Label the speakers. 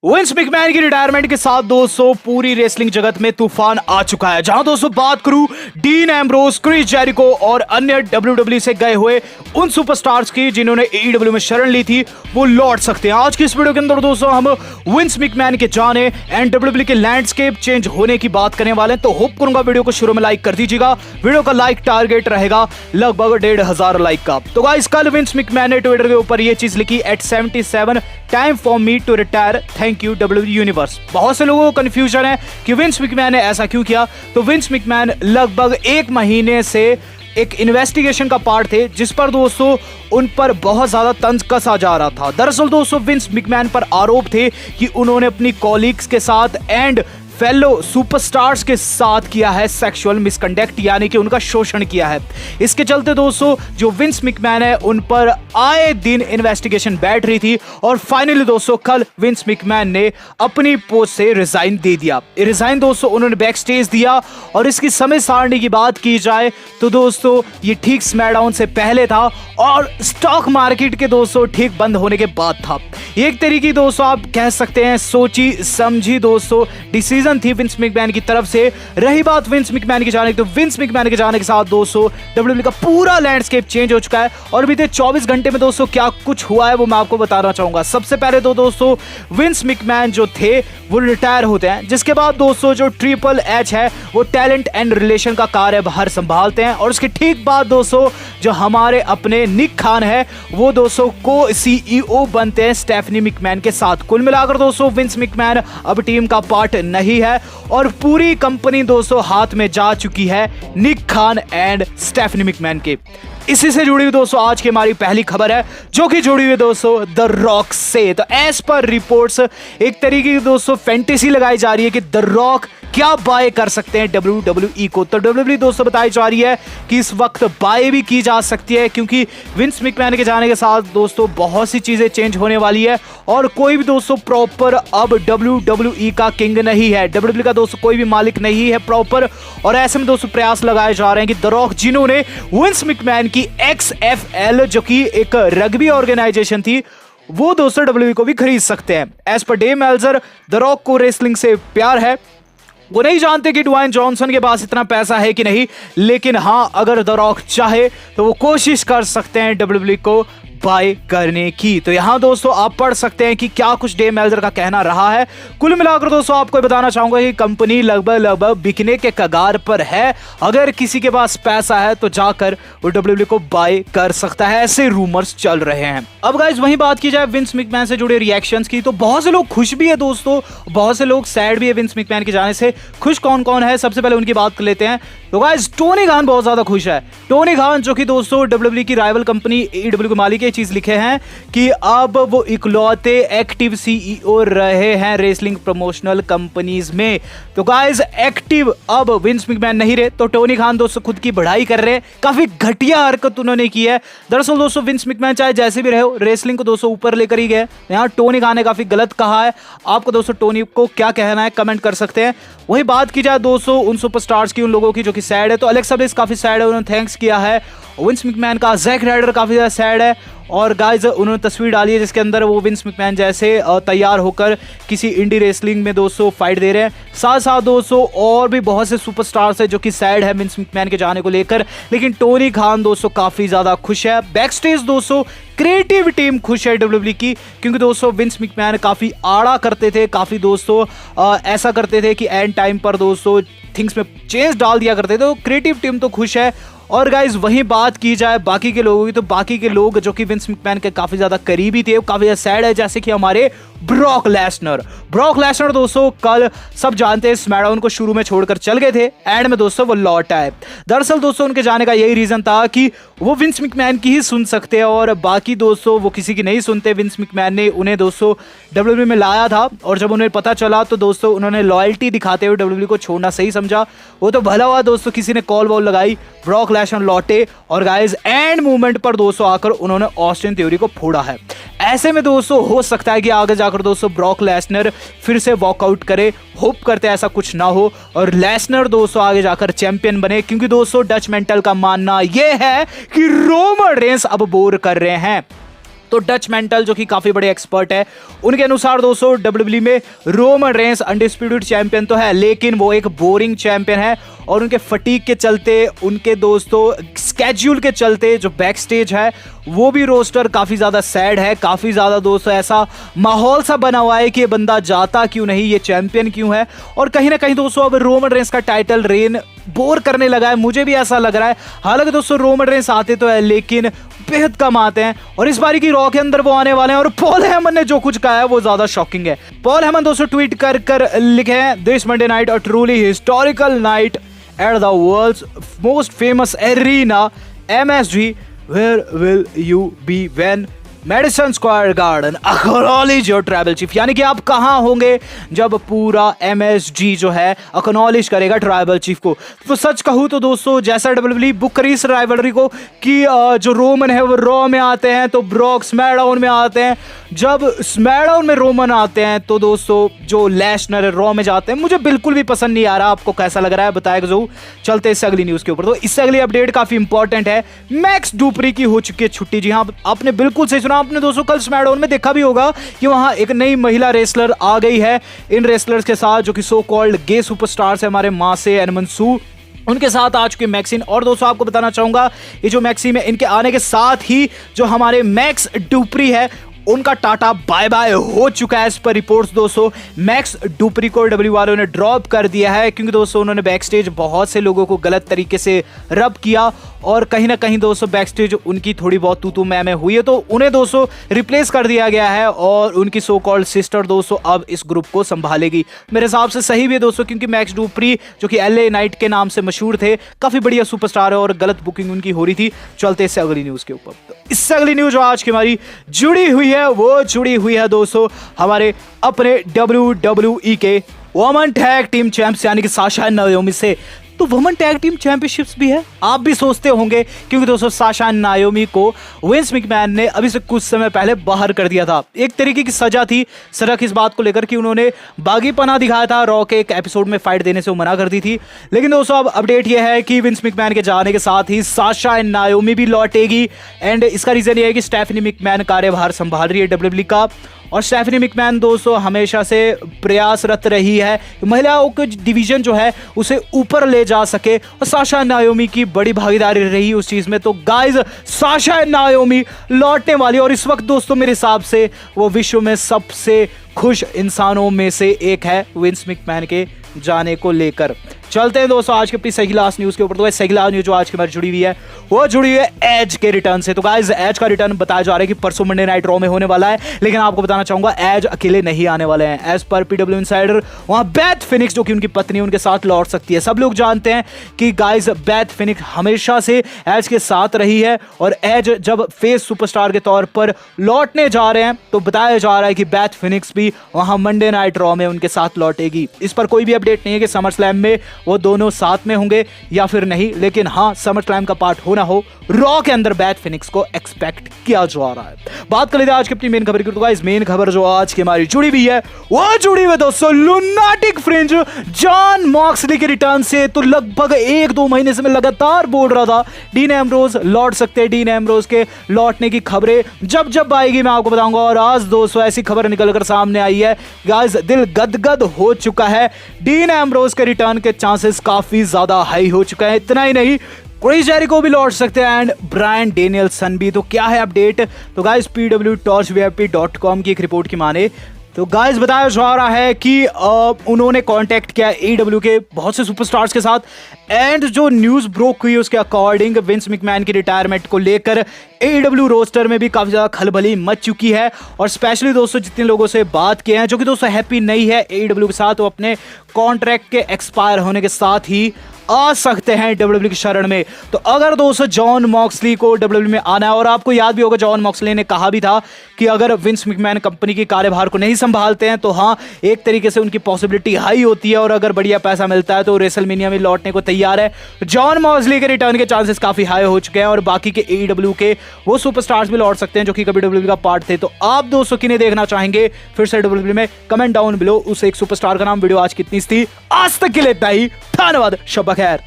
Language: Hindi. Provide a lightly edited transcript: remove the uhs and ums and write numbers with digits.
Speaker 1: विंस मैकमैन की रिटायरमेंट के साथ दोस्तों पूरी रेसलिंग जगत में तूफान आ चुका है। जहां दोस्तों बात करूं डीन एम्ब्रोस, क्रिस जेरिको और अन्य डब्ल्यूडब्ल्यूई से गए हुए उन सुपरस्टार्स की जिन्होंने एईडब्ल्यू में शरण ली थी, वो लौट सकते हैं। आज की इस वीडियो के अंदर दोस्तों हम विंस मैकमैन के जाने एंड डब्ल्यूडब्ल्यूई के लैंडस्केप चेंज होने की बात करने वाले हैं। तो होप करूंगा वीडियो को शुरू में लाइक कर दीजिएगा। वीडियो का लाइक टारगेट रहेगा लगभग 1,500 लाइक का। तो गाइस कल विंस मैकमैन ने ट्विटर के ऊपर ये चीज लिखी, at 77 time for me to retire, thank you WWE universe. बहुत से लोगों को कंफ्यूजन है कि विंस मैकमैन ने ऐसा क्यों किया। तो विंस मैकमैन लगभग 1 महीने से एक इन्वेस्टिगेशन का पार्ट थे जिस पर दोस्तों उन पर बहुत ज्यादा तंज कसा जा रहा था। दरअसल दोस्तों विंस मैकमैन पर आरोप थे कि उन्होंने अपनी कॉलीग्स के साथ एंड फेलो सुपरस्टार्स के साथ किया है सेक्सुअल मिसकंडक्ट, यानी कि उनका शोषण किया है। इसके चलते दोस्तों जो विंस मैकमैन है उन पर आए दिन इन्वेस्टिगेशन बैठ रही थी और फाइनली दोस्तों कल विंस मैकमैन ने अपनी पोस्ट से रिजाइन दे दिया। रिजाइन दोस्तों उन्होंने बैक स्टेज दिया और इसकी समय सारणी की बात की जाए तो दोस्तों ये ठीक स्मैकडाउन से पहले था और स्टॉक मार्केट के दोस्तों ठीक बंद होने के बाद था। एक तरीके दोस्तों आप कह सकते हैं सोची समझी दोस्तों डिसीजन थी विंस मैकमैन की तरफ से। रही बात विंस मैकमैन की जाने की, तो विंस मैकमैन के जाने के साथ दोस्तों डब्ल्यूडब्ल्यूई का पूरा लैंडस्केप चेंज हो चुका है और बीते 24 घंटे में दोस्तों क्या कुछ हुआ है वो मैं आपको बताना चाहूंगा। सबसे पहले तो दोस्तों विंस मैकमैन जो थे वो रिटायर होते हैं, जिसके बाद दोस्तों जो ट्रिपल एच है वो टैलेंट एंड रिलेशन का कार्यभार संभालते हैं और उसके ठीक बाद दोस्तों जो हमारे अपने निक खान है वो दोस्तों को सीईओ बनते हैं स्टेफनी मैकमैन के साथ। कुल मिलाकर दोस्तों विंस मैकमैन अब टीम का पार्ट नहीं है और पूरी कंपनी दोस्तों हाथ में जा चुकी है निक खान एंड स्टेफनी मैकमैन के। इसी से जुड़ी हुई दोस्तों आज की हमारी पहली खबर है जो कि जुड़ी हुई दोस्तों द रॉक से। तो एज पर रिपोर्ट्स एक तरीके की दोस्तों फैंटेसी लगाई जा रही है कि द रॉक क्या बाय कर सकते हैं डब्ल्यूडब्ल्यूई को। तो डब्ल्यूडब्ल्यूई दोस्तों बताई जा रही है कि इस वक्त बाय भी की जा सकती है क्योंकि विंस मैकमैन के जाने के साथ दोस्तों बहुत सी चीजें चेंज होने वाली है और कोई भी दोस्तों प्रॉपर अब डब्ल्यूडब्ल्यूई का किंग नहीं है। डब्ल्यूडब्ल्यूई का दोस्तों कोई भी मालिक नहीं है प्रॉपर और ऐसे में दोस्तों प्रयास लगाए जा रहे हैं कि द रॉक जिन्होंने विंस मैकमैन की XFL जो कि एक रग्बी ऑर्गेनाइजेशन थी वो दोस्तों डब्ल्यूडब्ल्यूई को भी खरीद सकते हैं। एज पर डेव मेल्जर द रॉक को रेसलिंग से प्यार है। वो नहीं जानते कि ड्वाइन जॉनसन के पास इतना पैसा है कि नहीं, लेकिन हाँ अगर द रॉक चाहे तो वो कोशिश कर सकते हैं डब्ल्यूडब्ल्यूई को बाय करने की। तो यहां दोस्तों आप पढ़ सकते हैं कि क्या कुछ डेव मेल्जर का कहना रहा है। कुल मिलाकर दोस्तों आपको बताना चाहूंगा कि कंपनी लगभग बिकने के कगार पर है। अगर किसी के पास पैसा है तो जाकर वो डब्ल्यूडब्ल्यूई को बाय कर सकता है, ऐसे रूमर्स चल रहे हैं। अब गाइस वहीं बात की जाए विंस मैकमैन से जुड़े रिएक्शंस की, तो बहुत से लोग खुश भी है दोस्तों, बहुत से लोग सैड भी है विंस मैकमैन के जाने से। खुश कौन कौन है सबसे पहले उनकी बात कर लेते हैं। तो गाइस टोनी खान बहुत ज्यादा खुश है। टोनी खान जो कि दोस्तों डब्ल्यूडब्ल्यूई की राइवल कंपनी एईडब्ल्यू के मालिक ये चीज लिखे हैं कि अब वो इकलौते एक्टिव सीईओ रहे हैं रेसलिंग प्रमोशनल कंपनीज में। तो गाइस एक्टिव अब विंस मैकमैन नहीं रहे तो टोनी खान दोस्तों खुद की बढ़ाई कर रहे हैं। काफी घटिया हरकत उन्होंने की है। दरअसल दोस्तों विंस मैकमैन चाहे जैसे भी रहे रेसलिंग को दोस्तों ऊपर लेकर ही गए। यहाँ टोनी खान ने काफी गलत कहा है। आपको दोस्तों टोनी को क्या कहना है कमेंट कर सकते हैं। वही बात की जाए दोस्तों उन सुपरस्टार्स की, उन लोगों की जो कि सैड है, तो एलेक्सा ब्लिस काफी सैड है, उन्होंने थैंक्स किया है। विंस मैकमैन का जैक राइडर काफी ज्यादा सैड है और गाइस उन्होंने तस्वीर डाली है जिसके अंदर वो विंस मैकमैन जैसे तैयार होकर किसी इंडी रेसलिंग में दोस्तों फाइट दे रहे हैं। साथ साथ दोस्तों और भी बहुत से सुपरस्टार्स है जो कि सैड है विंस मैकमैन के जाने को लेकर, लेकिन टोनी खान दोस्तों काफी ज्यादा खुश है। बैक स्टेज दोस्तों क्रिएटिव टीम खुश है डब्ल्यूडब्ल्यूई की क्योंकि दोस्तों विंस मैकमैन काफी आड़ा करते थे, काफी दोस्तों ऐसा करते थे कि एंड टाइम पर दोस्तों थिंग्स में चेंज डाल दिया करते थे। तो क्रिएटिव टीम तो खुश है। और गाइज वहीं बात की जाए बाकी के लोगों की, तो बाकी के लोग जो कि विंस मैकमैन के काफी ज्यादा करीबी थे वो काफी ज्यादा सैड है, जैसे कि हमारे ब्रॉक लेसनर दोस्तों कल सब जानते हैं स्मैकडाउन को शुरू में छोड़कर चल गए थे, एंड में दोस्तों वो लौट आए। दरअसल दोस्तों उनके जाने का यही रीजन था कि वो विंस मैकमैन की ही सुन सकते हैं और बाकी दोस्तों वो किसी की नहीं सुनते। विंस मैकमैन ने उन्हें दोस्तों डब्ल्यूडब्ल्यूई में लाया था और जब उन्हें पता चला तो दोस्तों उन्होंने लॉयल्टी दिखाते हुए डब्ल्यूडब्ल्यूई को छोड़ना सही समझा। वो तो भला हुआ दोस्तों किसी ने कॉल वॉल लगाई, ब्रॉक लेसनर लौटे और गाइस एंड मूवमेंट पर दोस्तों आकर उन्होंने ऑस्टिन थ्योरी को फोड़ा है। ऐसे में दोस्तों हो सकता है कि आगे जाकर दोस्तों ब्रॉक लेसनर फिर से वॉकआउट करे। होप करते हैं ऐसा कुछ ना हो और लेसनर दोस्तों आगे जाकर चैंपियन बने, क्योंकि दोस्तों डच मेंटल का मानना यह है कि रोमन रेंस अब बोर कर रहे हैं। तो डच मेंटल जो कि काफी बड़े एक्सपर्ट है, उनके अनुसार दोस्तों डब्ल्यूडब्ल्यूई में रोमन रेंस अनडिस्प्यूटेड चैंपियन तो है, लेकिन वो एक बोरिंग चैंपियन है और उनके फटीक के चलते, उनके दोस्तों स्केड्यूल के चलते जो बैक स्टेज है वो भी रोस्टर काफी ज्यादा सैड है। काफी ज्यादा दोस्तों ऐसा माहौल सा बना हुआ है कि ये बंदा जाता क्यों नहीं, ये चैंपियन क्यों है। और कहीं ना कहीं दोस्तों अब रोमन रेंस का टाइटल रेन बोर करने लगा है, मुझे भी ऐसा लग रहा है। हालांकि दोस्तों रोमन रेंस आते तो है लेकिन बेहद कम आते हैं, और इस बारी की रॉ के अंदर वो आने वाले हैं। और पॉल हेमन ने जो कुछ कहा है वो ज्यादा शॉकिंग है। पॉल हेमन दोस्तों ट्वीट कर लिखे हैं, this Monday night a truly historical night at the world's most famous arena MSG, where will you be when Madison Square Garden acknowledge your tribal chief, यानी कि आप कहां होंगे जब पूरा MSG जो है अक्नॉलेज करेगा ट्राइबल चीफ को। तो सच कहूं तो दोस्तों जैसा डब्ल्यूडब्ल्यूई बुक करी इस राइवलरी को कि जो रोमन है वो रॉ में आते हैं तो ब्रॉक स्मैकडाउन में आते हैं, जब स्मैकडाउन में रोमन आते हैं तो दोस्तों जो लेसनर है रॉ में जाते हैं। मुझे बिल्कुल भी पसंद नहीं आ रहा, आपको कैसा लग रहा है बताएगा जरूर। चलते इससे अगली न्यूज के ऊपर। तो इससे अगली अपडेट काफी इंपॉर्टेंट है, मैक्स डुप्री की हो चुकी है छुट्टी। जी हाँ, आपने बिल्कुल सही सुना। आपने दोस्तों कल स्मैकडाउन में देखा भी होगा कि वहां एक नई महिला रेसलर आ गई है इन रेसलर्स के साथ, जो कि सो कॉल्ड गे सुपरस्टार्स है हमारे मासे एंड मनसू, उनके साथ आ चुके मैक्सिन। और दोस्तों आपको बताना चाहूंगा ये जो मैक्सिम है, इनके आने के साथ ही जो हमारे मैक्स डुप्री है उनका टाटा बाय बाय हो चुका है। इस पर रिपोर्ट्स दोस्तों मैक्स डुप्री को डब्ल्यू वालों ने ड्रॉप कर दिया है, क्योंकि दोस्तों उन्होंने बैकस्टेज बहुत से लोगों को गलत तरीके से रब किया और कहीं ना कहीं दोस्तों बैकस्टेज उनकी थोड़ी बहुत तू मैं हुई है, तो उन्हें दोस्तों रिप्लेस कर दिया गया है और उनकी सो कॉल्ड सिस्टर दोस्तों अब इस ग्रुप को संभालेगी। मेरे हिसाब से सही भी है दोस्तों, क्योंकि मैक्स डुप्री जो कि LA नाइट के नाम से मशहूर थे, काफी बढ़िया सुपरस्टार है और गलत बुकिंग उनकी हो रही थी। चलते इससे अगली न्यूज के ऊपर। तो इससे अगली न्यूज जो आज की हमारी जुड़ी हुई है वो जुड़ी हुई है दोस्तों हमारे अपने WWE के वुमेन टैग टीम चैंपियंस यानी कि साशा नायोमी से। तो वुमेन टैग टीम चैंपियनशिप्स भी है, आप भी सोचते होंगे, क्योंकि दोस्तों साशा नायोमी को विंस मैकमैन ने अभी से कुछ समय पहले बाहर कर दिया था। एक तरीके की सजा थी, सजा इस बात को लेकर कि उन्होंने बागीपना दिखाया था, रॉ के एक एपिसोड में फाइट देने से वो मना कर दी थी। लेकिन दोस्तों अब अपडेट यह है कि विंस मैकमैन के जाने के साथ ही साशा नायोमी भी लौटेगी, एंड इसका रीजन ये है कि स्टेफनी मैकमैन कार्यभार संभाल रही है डब्ल्यूडब्ल्यूई का। और स्टेफनी मैकमैन दोस्तों हमेशा से प्रयासरत रही है कि महिलाओं के डिवीजन जो है उसे ऊपर ले जा सके, और साशा नायोमी की बड़ी भागीदारी रही उस चीज में। तो गाइज साशा नायोमी लौटने वाली, और इस वक्त दोस्तों मेरे हिसाब से वो विश्व में सबसे खुश इंसानों में से एक है विंस मैकमैन के जाने को लेकर। चलते हैं दोस्तों आज के अपनी सही लास्ट न्यूज के ऊपर। तो सही लास्ट न्यूज जो आज की हमारी जुड़ी हुई है वो जुड़ी हुई है एज के रिटर्न से। तो गाइस एज का रिटर्न बताया जा रहा है कि परसों मंडे नाइट रॉ में होने वाला है, लेकिन आपको बताना चाहूंगा एज अकेले नहीं आने वाले हैं। एज पर PW इनसाइडर वहां बेथ फिनिक्स जो कि उनकी पत्नी उनके साथ लौट सकती है। सब लोग जानते हैं कि गाइस बेथ फिनिक्स हमेशा से एज के साथ रही है, और एज जब फेस सुपरस्टार के तौर पर लौटने जा रहे हैं तो बताया जा रहा है कि बेथ फिनिक्स भी वहां मंडे नाइट रॉ में उनके साथ लौटेगी। इस पर कोई भी अपडेट नहीं है कि समर स्लैम में वो दोनों साथ में होंगे या फिर नहीं, लेकिन हाँ समर स्लैम का पार्ट होना हो रॉ के अंदर बेथ फिनिक्स को एक्सपेक्ट किया जा रहा है। बात कर लेते हैं आज की अपनी मेन खबर की। तो गाइस मेन खबर जो आज की हमारी जुड़ी हुई है वो जुड़ी हुई दोस्तों लुनाटिक फ्रिंज जॉन मॉक्सली के रिटर्न से। तो लगभग 1-2 महीने से मैं लगातार बोल रहा था डीन एम्ब्रोज लौट सकते हैं, डीन एम्ब्रोज के लौटने की खबरें जब जब आएगी मैं आपको बताऊंगा, और आज दोस्तों ऐसी खबर निकलकर सामने आई है। गाइस दिल गदगद हो चुका है, डीन एम्ब्रोज के रिटर्न के चांसेस काफी ज्यादा हाई हो चुका है। इतना ही नहीं क्रिस जेरिको भी लौट सकते हैं एंड ब्रायन डेनियलसन भी। तो क्या है अपडेट? तो गाइस PWTorchVIP.com की एक रिपोर्ट की माने तो गाइस बताया जा रहा है कि उन्होंने कांटेक्ट किया AEW के बहुत से सुपरस्टार्स के साथ, एंड जो न्यूज़ ब्रोक हुई उसके अकॉर्डिंग विंस मैकमैन की रिटायरमेंट को लेकर AEW रोस्टर में भी काफ़ी ज़्यादा खलबली मच चुकी है। और स्पेशली दोस्तों जितने लोगों से बात किए हैं जो कि दोस्तों हैप्पी नहीं है AEW के साथ, वो अपने कॉन्ट्रैक्ट के एक्सपायर होने के साथ ही आ सकते हैं WWE की शरण में। तो अगर दोस्तों जॉन मॉक्सली को WWE में आना है, और आपको याद भी होगा जॉन मॉक्सली ने कहा भी था कि अगर विंस मैकमैन कंपनी की कार्यभार को नहीं संभालते हैं तो हाँ एक तरीके से उनकी पॉसिबिलिटी हाई होती है, और अगर बढ़िया पैसा मिलता है तो रेसलमेनिया में लौटने को तैयार है। जॉन मॉक्सली के रिटर्न के चांसेस काफी हाई हो चुके हैं, और बाकी के AEW के वो सुपरस्टार्स भी लौट सकते हैं जो कि कभी WWE का पार्ट थे। तो आप दोस्तों किन्हें देखना चाहेंगे फिर से WWE में? कमेंट डाउन बिलो उस एक सुपरस्टार का नाम। वीडियो आज कितनी थी? आज तक के लिए इतना ही, धन्यवाद, शब्बा खैर।